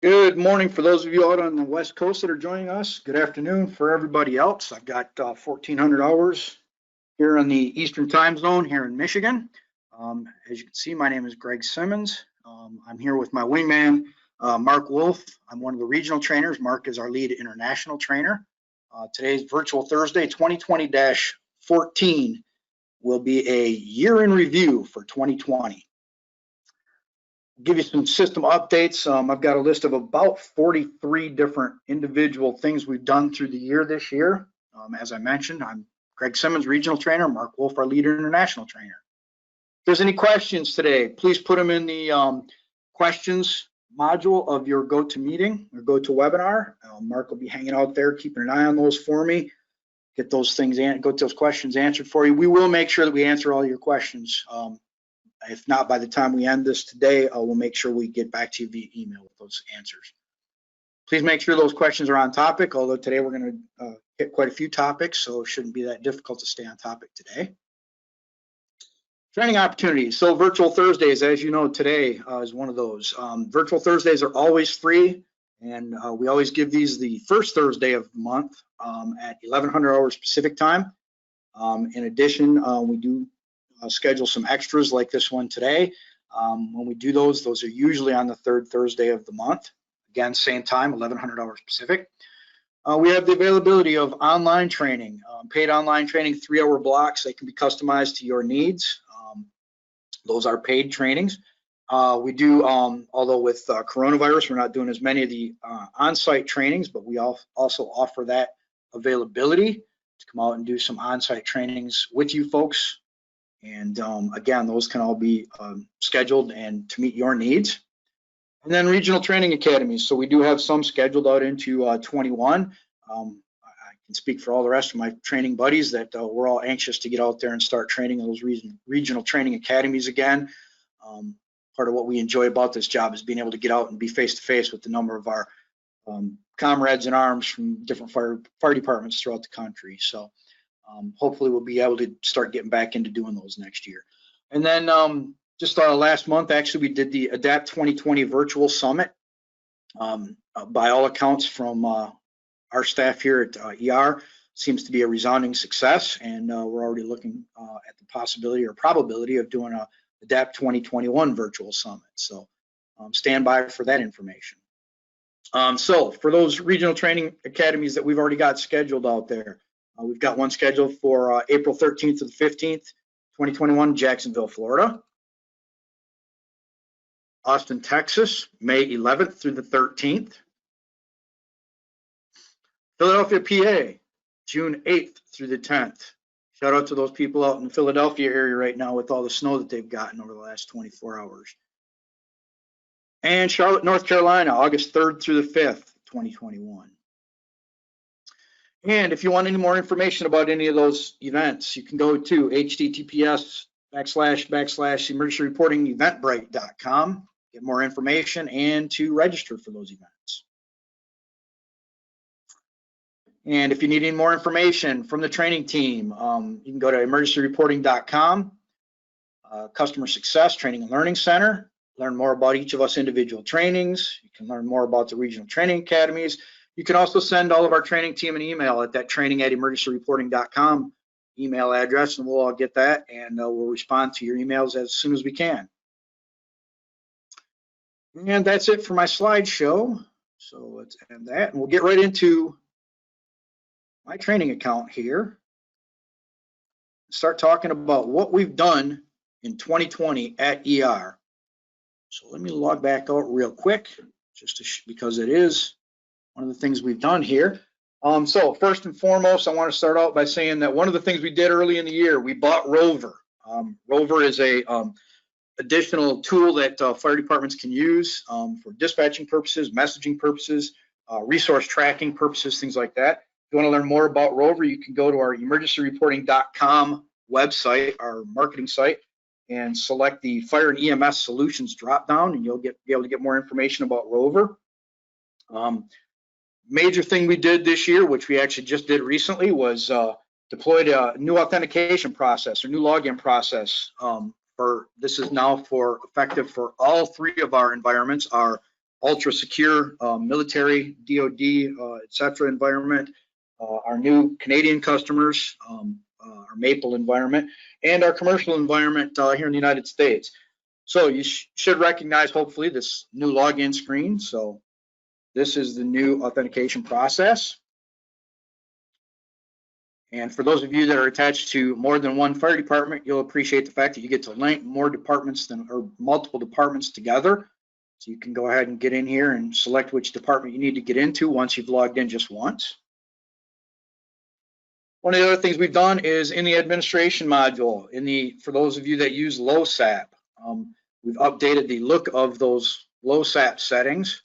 Good morning for those of you out on the West Coast that are joining us. Good afternoon for everybody else. I've got 1400 hours here in the Eastern Time Zone here in Michigan. As you can see, my name is Greg Simmons. I'm here with my wingman, Mark Wolf. I'm one of the regional trainers. Mark is our lead international trainer. Today's Virtual Thursday 2020-14 will be a year in review for 2020. Give you some system updates. I've got a list of about 43 different individual things we've done through the year this year. As I mentioned, I'm Greg Simmons, regional trainer, Mark Wolf, our leader international trainer. If there's any questions today, please put them in the questions module of your GoToMeeting or GoToWebinar. Mark will be hanging out there, keeping an eye on those for me. Get those things and get those questions answered for you. We will make sure that we answer all your questions. If not, by the time we end this today, we'll make sure we get back to you via email with those answers. Please make sure those questions are on topic, although today we're going to hit quite a few topics, so it shouldn't be that difficult to stay on topic today. Training opportunities. So Virtual Thursdays, as you know, today is one of those. Virtual Thursdays are always free, and we always give these the first Thursday of the month at 1100 hours Pacific time. In addition, we do schedule some extras like this one today. When we do those are usually on the third Thursday of the month. Again, same time, 1100 hours Pacific. We have the availability of online training, paid online training, 3-hour blocks. They can be customized to your needs. Those are paid trainings. We do, although with coronavirus, we're not doing as many of the on-site trainings, but we also offer that availability to come out and do some on-site trainings with you folks. And again, those can all be scheduled and to meet your needs. And then regional training academies. So we do have some scheduled out into 21. I can speak for all the rest of my training buddies that we're all anxious to get out there and start training those regional training academies again. Part of what we enjoy about this job is being able to get out and be face-to-face with the number of our comrades in arms from different fire departments throughout the country. So hopefully we'll be able to start getting back into doing those next year. And then just last month, actually, we did the ADAPT 2020 Virtual Summit. By all accounts from our staff here at ER, seems to be a resounding success, and we're already looking at the possibility or probability of doing a ADAPT 2021 Virtual Summit. So stand by for that information. So for those regional training academies that we've already got scheduled out there, we've got one scheduled for April 13th to the 15th, 2021, Jacksonville, Florida. Austin, Texas, May 11th through the 13th. Philadelphia, PA, June 8th through the 10th. Shout out to those people out in the Philadelphia area right now with all the snow that they've gotten over the last 24 hours. And Charlotte, North Carolina, August 3rd through the 5th, 2021. And if you want any more information about any of those events, you can go to https://emergencyreporting-eventbrite.com, get more information and to register for those events. And if you need any more information from the training team, you can go to emergencyreporting.com, Customer Success Training and Learning Center, learn more about each of us individual trainings. You can learn more about the regional training academies. You can also send all of our training team an email at that training@emergencyreporting.com email address, and we'll all get that, and we'll respond to your emails as soon as we can. And that's it for my slideshow. So let's end that, and we'll get right into my training account here. Start talking about what we've done in 2020 at ER. So let me log back out real quick, just because it is one of the things we've done here. So first and foremost, I want to start out by saying that one of the things we did early in the year, we bought Rover. Rover is a additional tool that fire departments can use for dispatching purposes, messaging purposes, resource tracking purposes, things like that. If you want to learn more about Rover, you can go to our emergencyreporting.com website, our marketing site, and select the Fire and EMS Solutions drop-down, and you'll be able to get more information about Rover. Major thing we did this year, which we actually just did recently, was deployed a new authentication process or new login process. This is now effective for all three of our environments, our ultra secure military, DoD, etc. environment, our new Canadian customers, our Maple environment, and our commercial environment here in the United States. So you should recognize, hopefully, this new login screen. So this is the new authentication process. And for those of you that are attached to more than one fire department, you'll appreciate the fact that you get to link more departments or multiple departments together. So you can go ahead and get in here and select which department you need to get into once you've logged in just once. One of the other things we've done is in the administration module, for those of you that use LOSAP, we've updated the look of those LOSAP settings,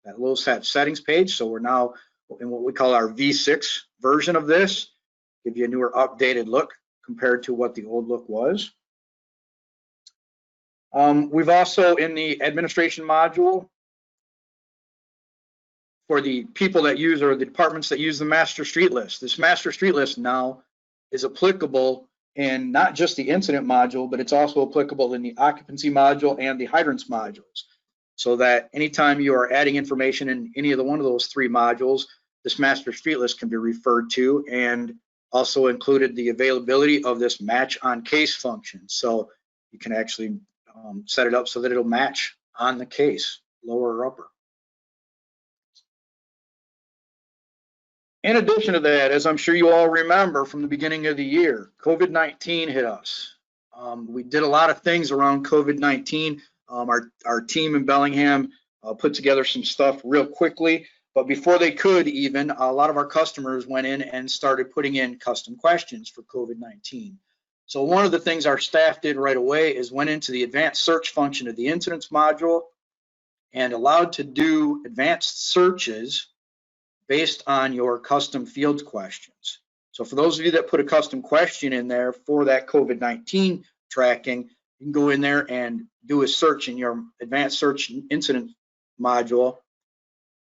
that LOSAP settings page. So we're now in what we call our V6 version of this, give you a newer updated look compared to what the old look was. We've also, in the administration module, for the people that use, or the departments that use the master street list, this master street list now is applicable in not just the incident module, but it's also applicable in the occupancy module and the hydrants modules. So that anytime you are adding information in any of one of those three modules, this master street list can be referred to, and also included the availability of this match on case function. So you can actually set it up so that it'll match on the case, lower or upper. In addition to that, as I'm sure you all remember from the beginning of the year, COVID-19 hit us. We did a lot of things around COVID-19. Our team in Bellingham put together some stuff real quickly, but before they could even, a lot of our customers went in and started putting in custom questions for COVID-19. So one of the things our staff did right away is went into the advanced search function of the incidents module and allowed to do advanced searches based on your custom field questions. So for those of you that put a custom question in there for that COVID-19 tracking, you can go in there and do a search in your advanced search incident module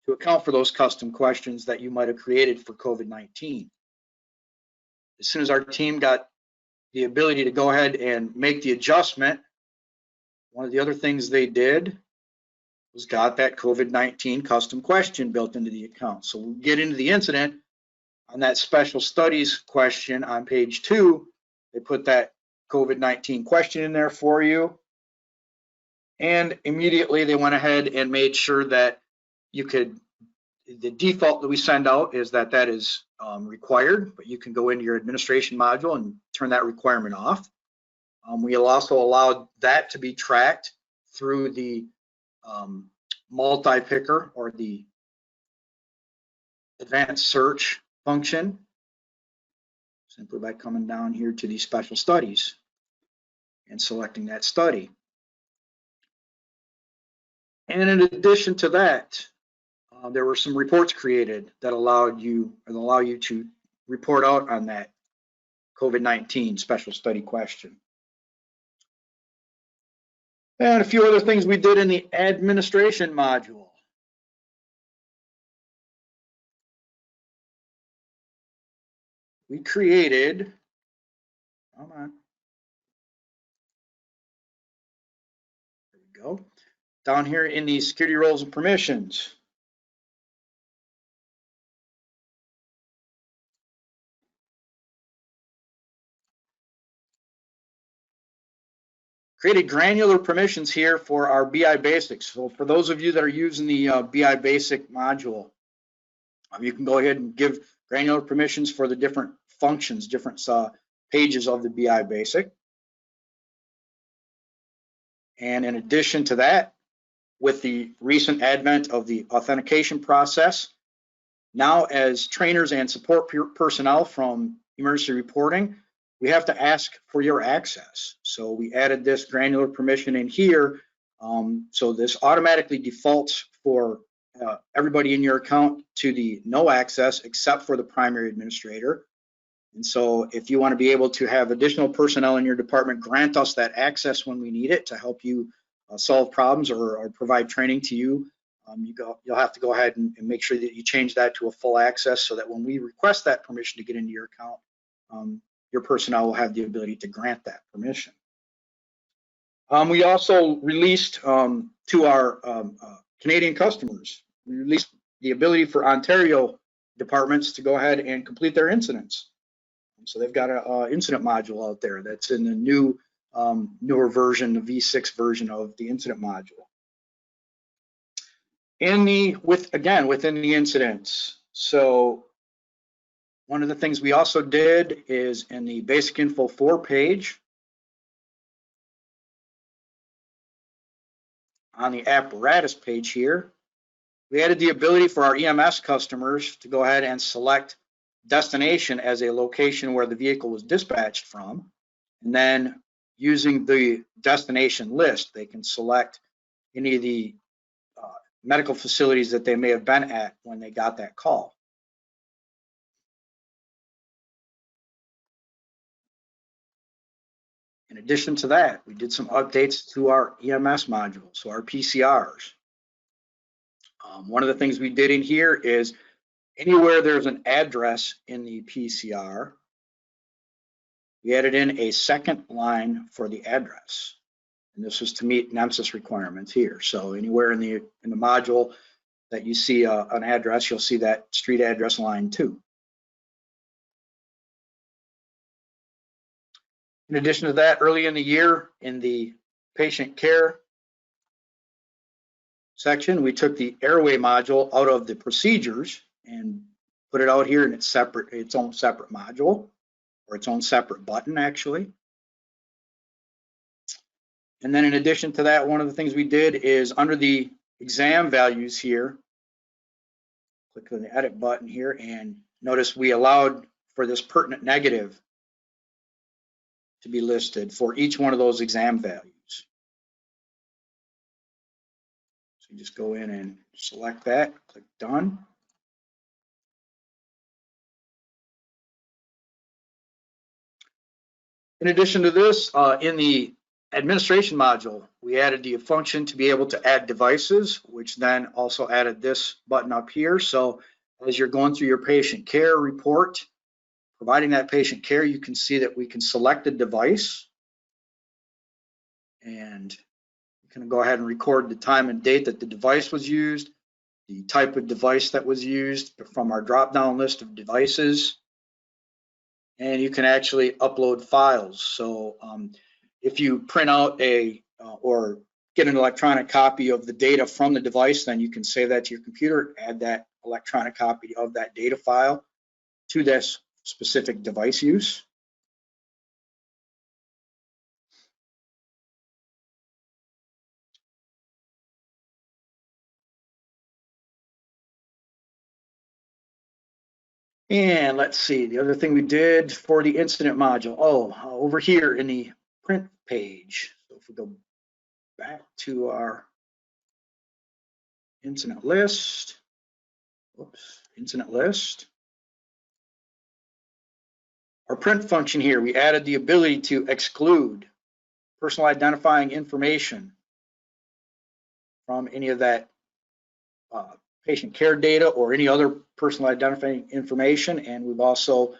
to account for those custom questions that you might have created for COVID-19. As soon as our team got the ability to go ahead and make the adjustment, one of the other things they did was got that COVID-19 custom question built into the account. So we'll get into the incident. On that special studies question on page 2, they put that COVID-19 question in there for you. And immediately they went ahead and made sure that you could, the default that we send out is that is required, but you can go into your administration module and turn that requirement off. We'll also allow that to be tracked through the multi-picker or the advanced search function, simply by coming down here to the special studies and selecting that study. And in addition to that, there were some reports created that allow you to report out on that COVID-19 special study question. And a few other things we did in the administration module. We created, come on, there we go, down here in the security roles and permissions. Created granular permissions here for our BI Basics. So for those of you that are using the BI Basic module, you can go ahead and give granular permissions for the different functions, different pages of the BI Basic. And in addition to that, with the recent advent of the authentication process, now as trainers and support personnel from emergency reporting, we have to ask for your access. So we added this granular permission in here. So this automatically defaults for everybody in your account to the no access except for the primary administrator. And so if you want to be able to have additional personnel in your department grant us that access when we need it to help you solve problems or provide training to you, you'll have to go ahead and make sure that you change that to a full access so that when we request that permission to get into your account, your personnel will have the ability to grant that permission. We also released to our Canadian customers. We released the ability for Ontario departments to go ahead and complete their incidents. So they've got an incident module out there that's in the new, newer version, the V6 version of the incident module. Within the incidents. So one of the things we also did is in the basic info 4 page, on the apparatus page here, we added the ability for our EMS customers to go ahead and select destination as a location where the vehicle was dispatched from. And then using the destination list, they can select any of the medical facilities that they may have been at when they got that call. In addition to that, we did some updates to our EMS module, so our PCRs. One of the things we did in here is anywhere there's an address in the PCR, we added in a second line for the address. And this was to meet NEMSIS requirements here. So anywhere in the module that you see an address, you'll see that street address line too. In addition to that, early in the year in the patient care section, we took the airway module out of the procedures and put it out here in its own separate module, or its own separate button actually. And then in addition to that, one of the things we did is under the exam values here, click on the edit button here, and notice we allowed for this pertinent negative to be listed for each one of those exam values. So you just go in and select that, click done. In addition to this, in the administration module, we added the function to be able to add devices, which then also added this button up here. So as you're going through your patient care report, providing that patient care, you can see that we can select a device, and you can go ahead and record the time and date that the device was used, the type of device that was used from our drop-down list of devices, and you can actually upload files. So if you print out or get an electronic copy of the data from the device, then you can save that to your computer, add that electronic copy of that data file to this specific device use. And let's see, the other thing we did for the incident module, over here in the print page. So if we go back to our incident list, our print function here, we added the ability to exclude personal identifying information from any of that patient care data or any other personal identifying information. And we've also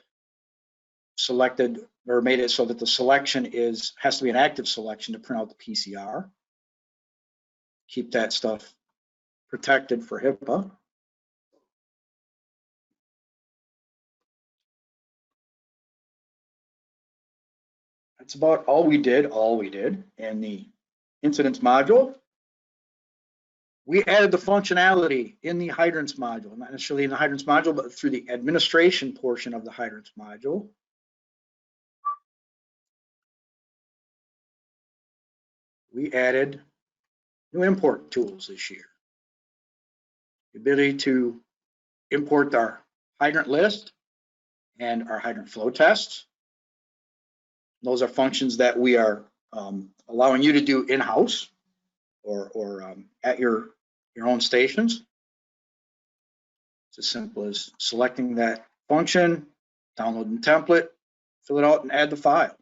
selected or made it so that the selection has to be an active selection to print out the PCR. Keep that stuff protected for HIPAA. That's about all we did in the incidents module. We added the functionality in the hydrants module, not necessarily in the hydrants module, but through the administration portion of the hydrants module. We added new import tools this year. The ability to import our hydrant list and our hydrant flow tests. Those are functions that we are allowing you to do in-house or at your own stations. It's as simple as selecting that function, downloading the template, fill it out, and add the file.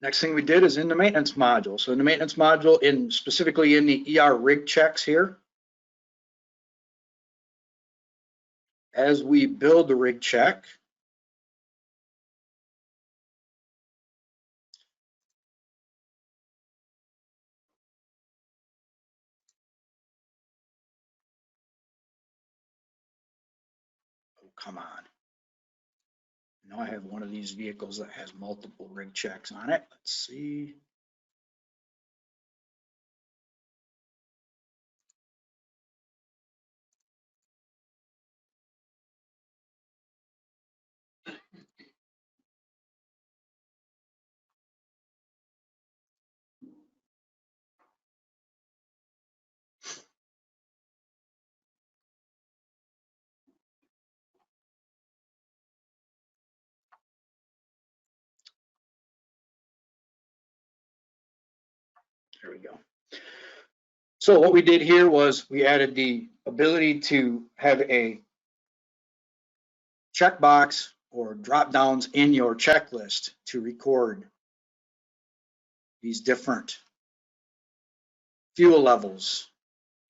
Next thing we did is in the maintenance module. So in the maintenance module, specifically in the ER rig checks here, as we build the rig check, come on. Now I have one of these vehicles that has multiple rig checks on it. Let's see. There we go. So what we did here was we added the ability to have a checkbox or drop downs in your checklist to record these different fuel levels,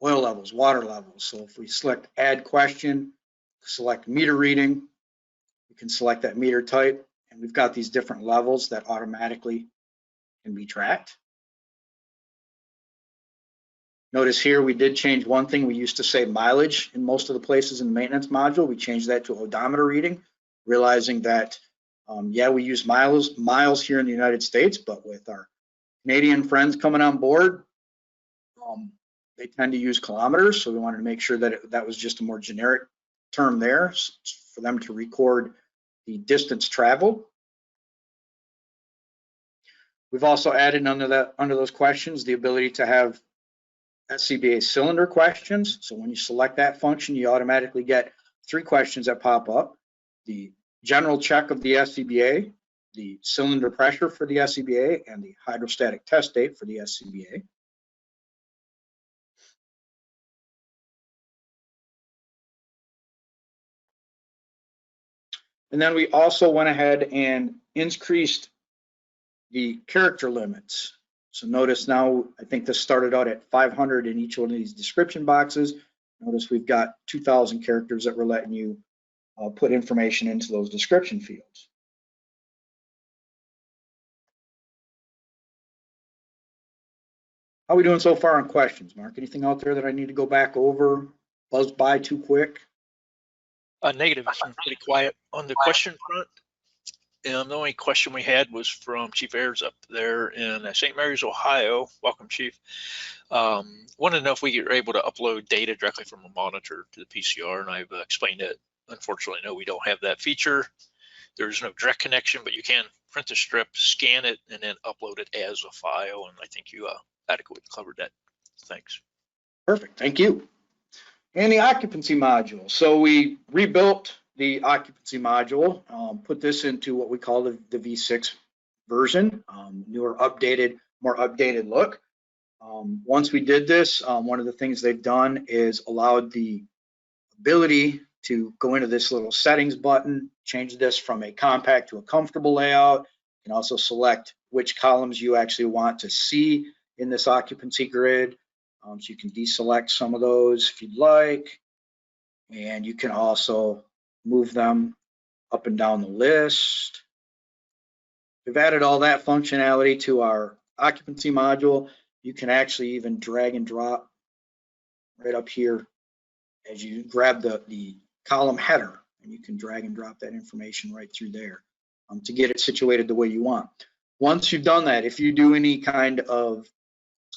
oil levels, water levels. So if we select add question, select meter reading, we can select that meter type, and we've got these different levels that automatically can be tracked. Notice here we did change one thing. We used to say mileage in most of the places in the maintenance module. We changed that to odometer reading, realizing that, yeah, we use miles here in the United States, but with our Canadian friends coming on board, they tend to use kilometers. So we wanted to make sure that that was just a more generic term there for them to record the distance traveled. We've also added under those questions the ability to have SCBA cylinder questions. So when you select that function, you automatically get 3 questions that pop up: the general check of the SCBA, the cylinder pressure for the SCBA, and the hydrostatic test date for the SCBA. And then we also went ahead and increased the character limits. So notice now, I think this started out at 500 in each one of these description boxes. Notice we've got 2,000 characters that we're letting you put information into those description fields. How are we doing so far on questions, Mark? Anything out there that I need to go back over? Buzzed by too quick? Negative. It's been pretty quiet on the question front. The only question we had was from Chief Ayers up there in St. Mary's, Ohio. Welcome, Chief. Wanted to know if we were able to upload data directly from a monitor to the PCR, and I've explained it. Unfortunately, no, we don't have that feature. There's no direct connection, but you can print the strip, scan it, and then upload it as a file, and I think you adequately covered that. Thanks. Perfect, thank you. And the occupancy module. So we rebuilt the occupancy module, put this into what we call the V6 version, newer, updated, more updated look. Once we did this, one of the things they've done is allowed the ability to go into this little settings button, change this from a compact to a comfortable layout. You can also select which columns you actually want to see in this occupancy grid. So you can deselect some of those if you'd like. And you can also move them up and down the list. We've added all that functionality to our occupancy module. You can actually even drag and drop right up here as you grab the column header, and you can drag and drop that information right through there to get it situated the way you want. Once you've done that, if you do any kind of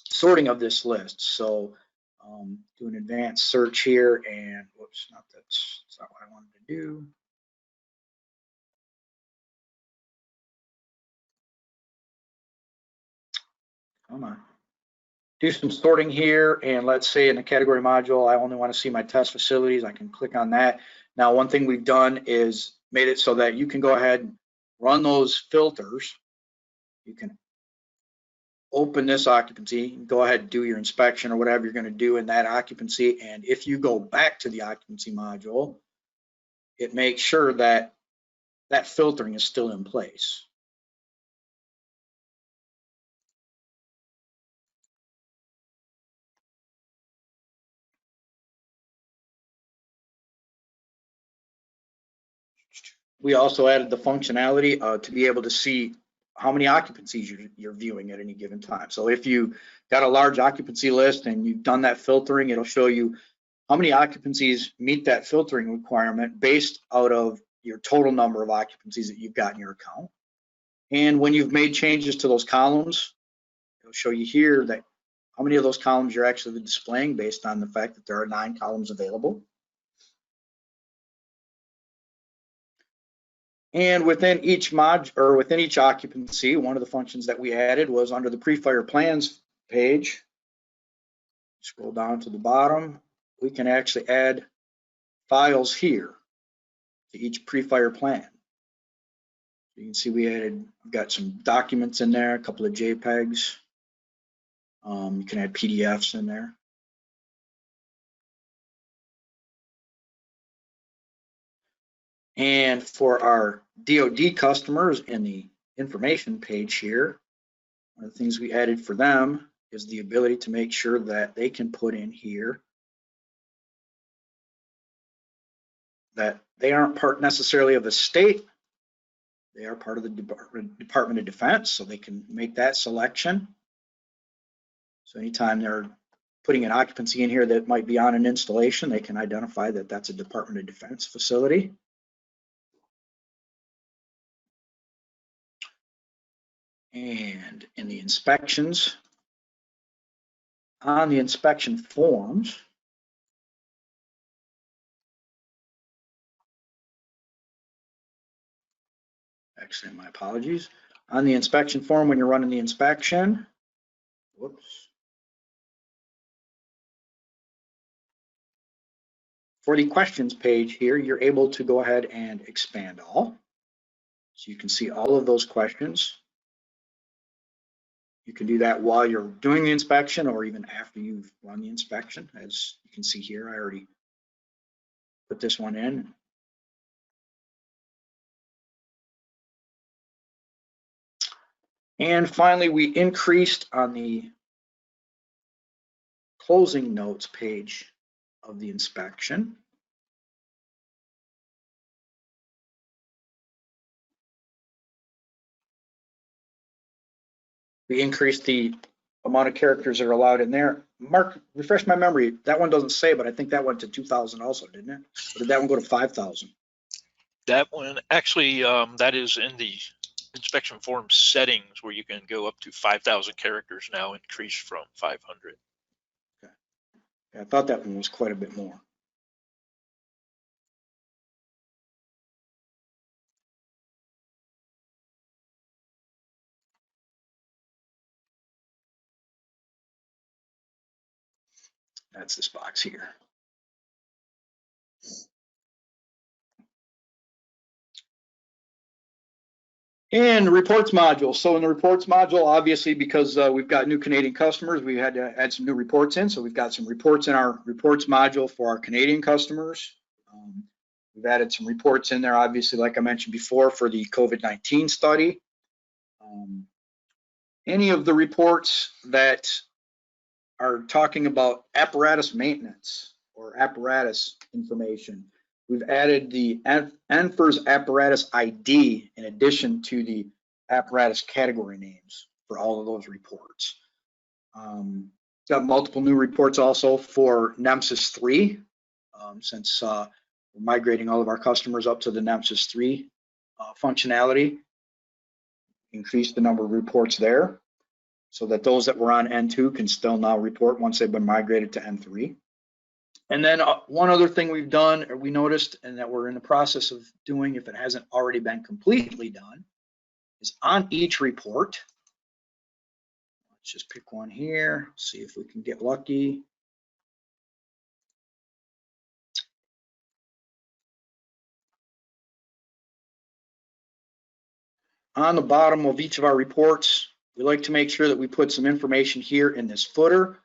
sorting of this list, so do an advanced search here, and whoops, that's not what I wanted to do. Come on. Do some sorting here, and let's say in the category module, I only want to see my test facilities. I can click on that. Now, one thing we've done is made it so that you can go ahead and run those filters. You can open this occupancy, go ahead and do your inspection or whatever you're going to do in that occupancy. And if you go back to the occupancy module, it makes sure that that filtering is still in place. We also added the functionality to be able to see how many occupancies you're viewing at any given time. So if you got a large occupancy list and you've done that filtering, it'll show you how many occupancies meet that filtering requirement based out of your total number of occupancies that you've got in your account. And when you've made changes to those columns, it'll show you here that how many of those columns you're actually displaying based on the fact that there are 9 columns available. And within each within each occupancy, one of the functions that we added was under the pre-fire plans page. Scroll down to the bottom, we can actually add files here to each pre-fire plan. You can see we've got some documents in there, a couple of JPEGs. You can add PDFs in there. And for our DoD customers in the information page here, one of the things we added for them is the ability to make sure that they can put in here that they aren't part necessarily of a state. They are part of the Department of Defense, so they can make that selection. So anytime they're putting an occupancy in here that might be on an installation, they can identify that that's a Department of Defense facility. And in the inspections, on the inspection forms, actually, my apologies. On the inspection form, when you're running the inspection, whoops. For the questions page here, you're able to go ahead and expand all. So you can see all of those questions. You can do that while you're doing the inspection or even after you've run the inspection. As you can see here, I already put this one in. And finally, we increased on the closing notes page of the inspection. We increased the amount of characters that are allowed in there. Mark, refresh my memory. That one doesn't say, but I think that went to 2,000 also, didn't it? Or did that one go to 5,000? That one, actually, that is in the inspection form settings where you can go up to 5,000 characters now, increased from 500. Okay. Yeah, I thought that one was quite a bit more. That's this box here. And the reports module. So in the reports module, obviously, because we've got new Canadian customers, we had to add some new reports in. So we've got some reports in our reports module for our Canadian customers. We've added some reports in there, obviously, like I mentioned before, for the COVID-19 study. Any of the reports that are talking about apparatus maintenance or apparatus information, we've added the NFIRS apparatus ID in addition to the apparatus category names for all of those reports. Got multiple new reports also for NEMSIS 3, since we're migrating all of our customers up to the NEMSIS 3 functionality. Increase the number of reports there so that those that were on N2 can still now report once they've been migrated to N3. And then one other thing we've done, or we noticed, and that we're in the process of doing, if it hasn't already been completely done, is on each report. Let's just pick one here, see if we can get lucky. On the bottom of each of our reports, we like to make sure that we put some information here in this footer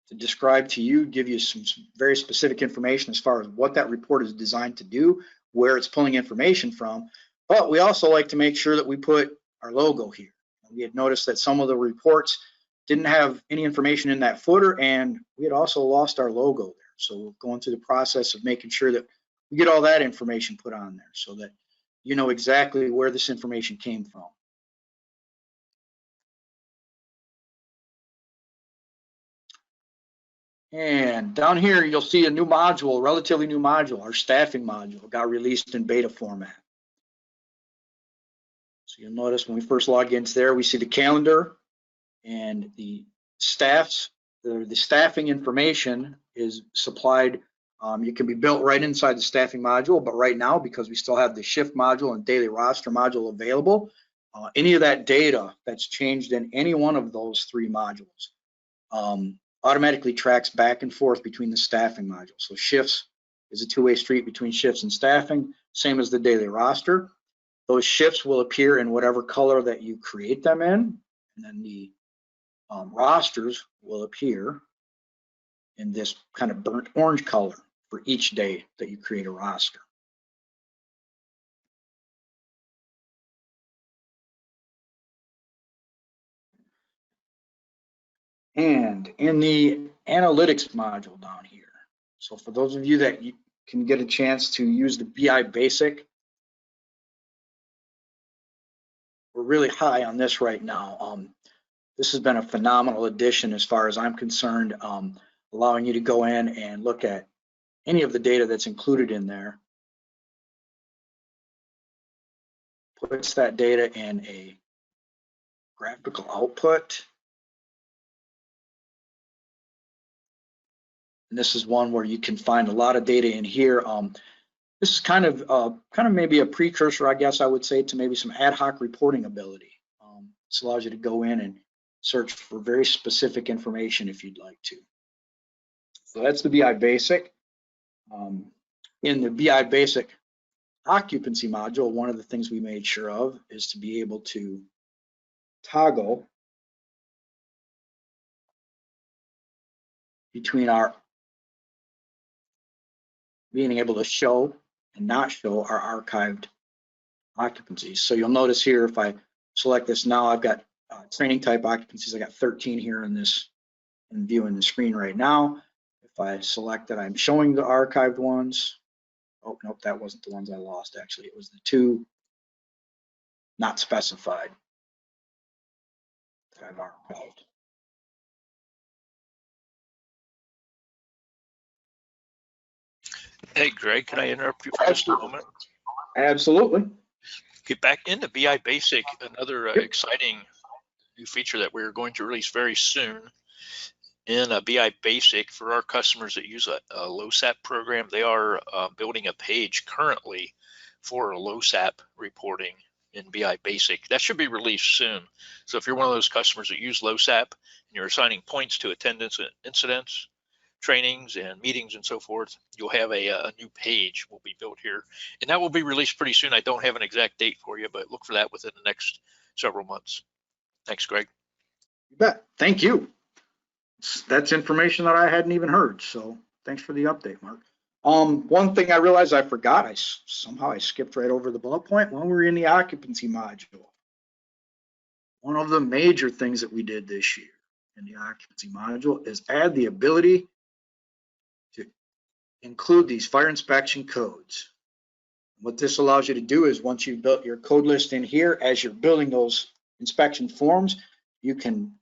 to describe to you, give you some very specific information as far as what that report is designed to do, where it's pulling information from. But we also like to make sure that we put our logo here. We had noticed that some of the reports didn't have any information in that footer, and we had also lost our logo there. So we're going through the process of making sure that we get all that information put on there so that you know exactly where this information came from. And down here, you'll see a new module, relatively new module. Our staffing module got released in beta format. So you'll notice when we first log into there, we see the calendar and the staffing information is supplied. It can be built right inside the staffing module, but right now, because we still have the shift module and daily roster module available, any of that data that's changed in any one of those three modules automatically tracks back and forth between the staffing module. So shifts is a two-way street between shifts and staffing, same as the daily roster. Those shifts will appear in whatever color that you create them in, and then the rosters will appear in this kind of burnt orange color for each day that you create a roster. And in the analytics module down here, so for those of you that can get a chance to use the BI Basic, we're really high on this right now. This has been a phenomenal addition as far as I'm concerned, allowing you to go in and look at any of the data that's included in there. Puts that data in a graphical output. And this is one where you can find a lot of data in here. This is kind of maybe a precursor, I guess I would say, to maybe some ad hoc reporting ability. This allows you to go in and search for very specific information if you'd like to. So that's the BI Basic. In the BI Basic occupancy module, one of the things we made sure of is to be able to toggle between our being able to show and not show our archived occupancies. So you'll notice here, if I select this now, I've got training type occupancies. I got 13 here in this and viewing the screen right now. If I select that I'm showing the archived ones, oh, nope, that wasn't the ones I lost actually. It was the two not specified that I've archived. Hey, Greg, can I interrupt you for just a moment? Absolutely. Get back into BI Basic, another exciting new feature that we're going to release very soon in a BI Basic for our customers that use a LoSAP program. They are building a page currently for LoSAP reporting in BI Basic. That should be released soon. So if you're one of those customers that use LoSAP and you're assigning points to attendance incidents, trainings and meetings and so forth, you'll have a new page will be built here, and that will be released pretty soon. I don't have an exact date for you, but look for that within the next several months. Thanks, Greg. You bet. Thank you. That's information that I hadn't even heard. So thanks for the update, Mark. One thing I realized I forgot, somehow I skipped right over the bullet point when we were in the occupancy module. One of the major things that we did this year in the occupancy module is add the ability to include these fire inspection codes. What this allows you to do is once you've built your code list in here, as you're building those inspection forms, you can,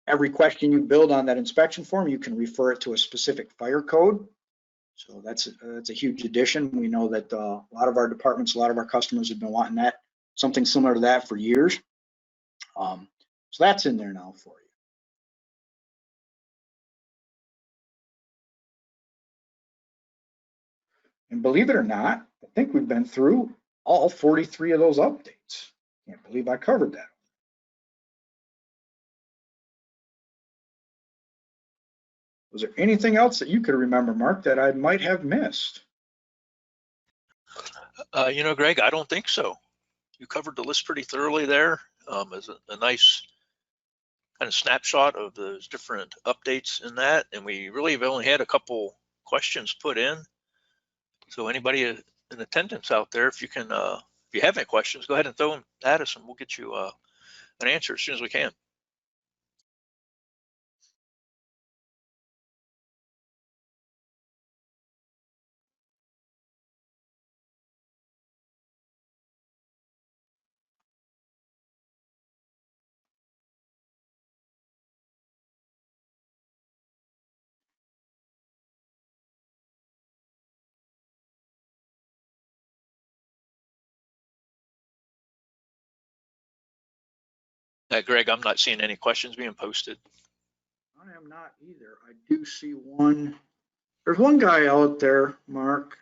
every question you build on that inspection form, you can refer it to a specific fire code. So that's a huge addition. We know that a lot of our departments, a lot of our customers have been wanting that, something similar to that for years. So that's in there now for you. And believe it or not, I think we've been through all 43 of those updates. Can't believe I covered that. Was there anything else that you could remember, Mark, that I might have missed? Greg, I don't think so. You covered the list pretty thoroughly there. As a nice kind of snapshot of those different updates in that, and we really have only had a couple questions put in. So anybody in attendance out there, if you can, if you have any questions, go ahead and throw them at us, and we'll get you an answer as soon as we can. Greg, I'm not seeing any questions being posted. I am not either. I do see one. There's one guy out there, Mark.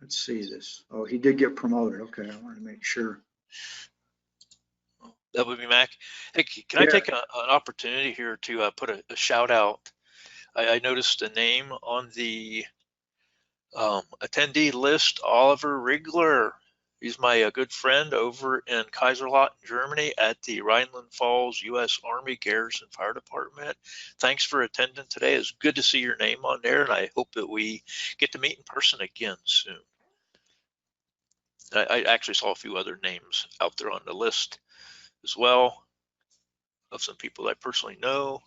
Let's see this. Oh, he did get promoted. Okay, I wanted to make sure. That would be Mac. Hey, can I take an opportunity here to put a shout out? I noticed a name on the attendee list, Oliver Rigler. He's my good friend over in Kaiserslautern, Germany at the Rhineland Falls U.S. Army Garrison Fire Department. Thanks for attending today. It's good to see your name on there, and I hope that we get to meet in person again soon. I actually saw a few other names out there on the list as well of some people I personally know.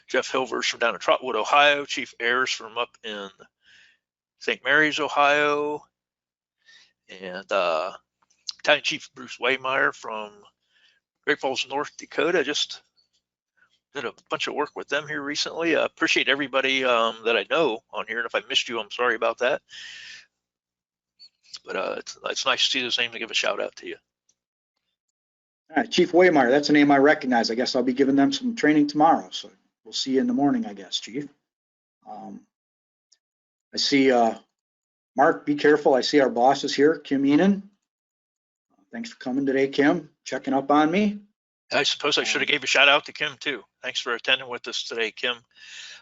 Jeff Hilvers from down in Trotwood, Ohio. Chief Ayers from up in St. Mary's, Ohio. And Battalion Chief Bruce Waymeyer from Great Falls, North Dakota. Just did a bunch of work with them here recently. Appreciate everybody that I know on here. And if I missed you, I'm sorry about that. But it's nice to see this name to give a shout out to you. All right, Chief Waymeyer, that's a name I recognize. I guess I'll be giving them some training tomorrow. So we'll see you in the morning, I guess, Chief. I see Mark, be careful. I see our boss is here, Kim Enan. Thanks for coming today, Kim, checking up on me. I suppose I should have gave a shout out to Kim too. Thanks for attending with us today, Kim.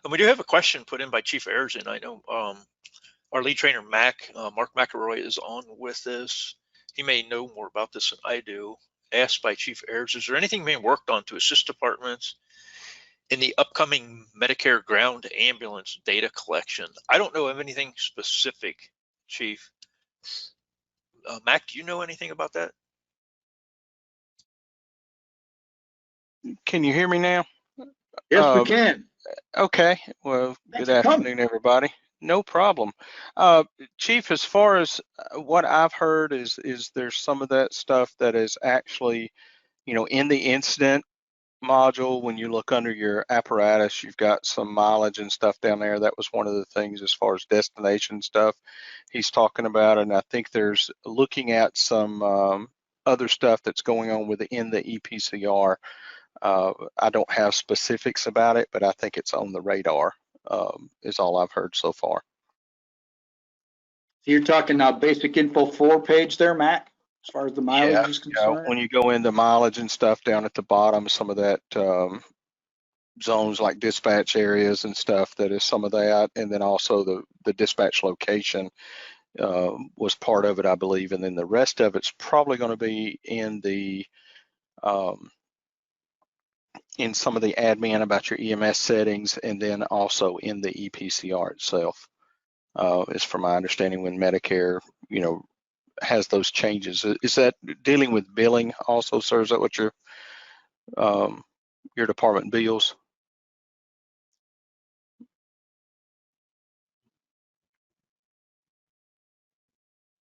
And we do have a question put in by Chief Ayers, and I know our lead trainer, Mark McElroy, is on with this. He may know more about this than I do. Asked by Chief Ayers, is there anything being worked on to assist departments in the upcoming Medicare ground ambulance data collection? I don't know of anything specific, Chief. Mac, do you know anything about that? Can you hear me now? Yes, we can. Okay. Well, Thanks good for coming. afternoon, everybody. No problem. Chief, as far as what I've heard is there's some of that stuff that is actually, in the incident module. When you look under your apparatus, you've got some mileage and stuff down there. That was one of the things as far as destination stuff he's talking about. And I think there's looking at some other stuff that's going on within the EPCR. I don't have specifics about it, but I think it's on the radar, is all I've heard so far. So you're talking basic info 4 page there, Mac, as far as the mileage is concerned? Yeah, when you go into mileage and stuff down at the bottom, some of that zones like dispatch areas and stuff, that is some of that. And then also the dispatch location was part of it, I believe. And then the rest of it's probably going to be in the in some of the admin about your EMS settings, and then also in the EPCR itself, is from my understanding when Medicare, has those changes. Is that dealing with billing also, sir? Is that what your department bills?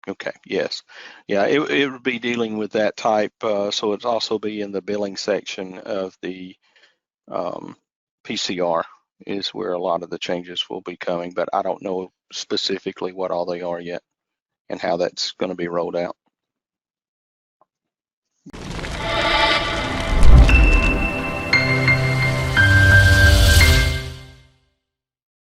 Okay, yes. Yeah, it would be dealing with that type, so it's also be in the billing section of the PCR is where a lot of the changes will be coming, but I don't know specifically what all they are yet and how that's going to be rolled out.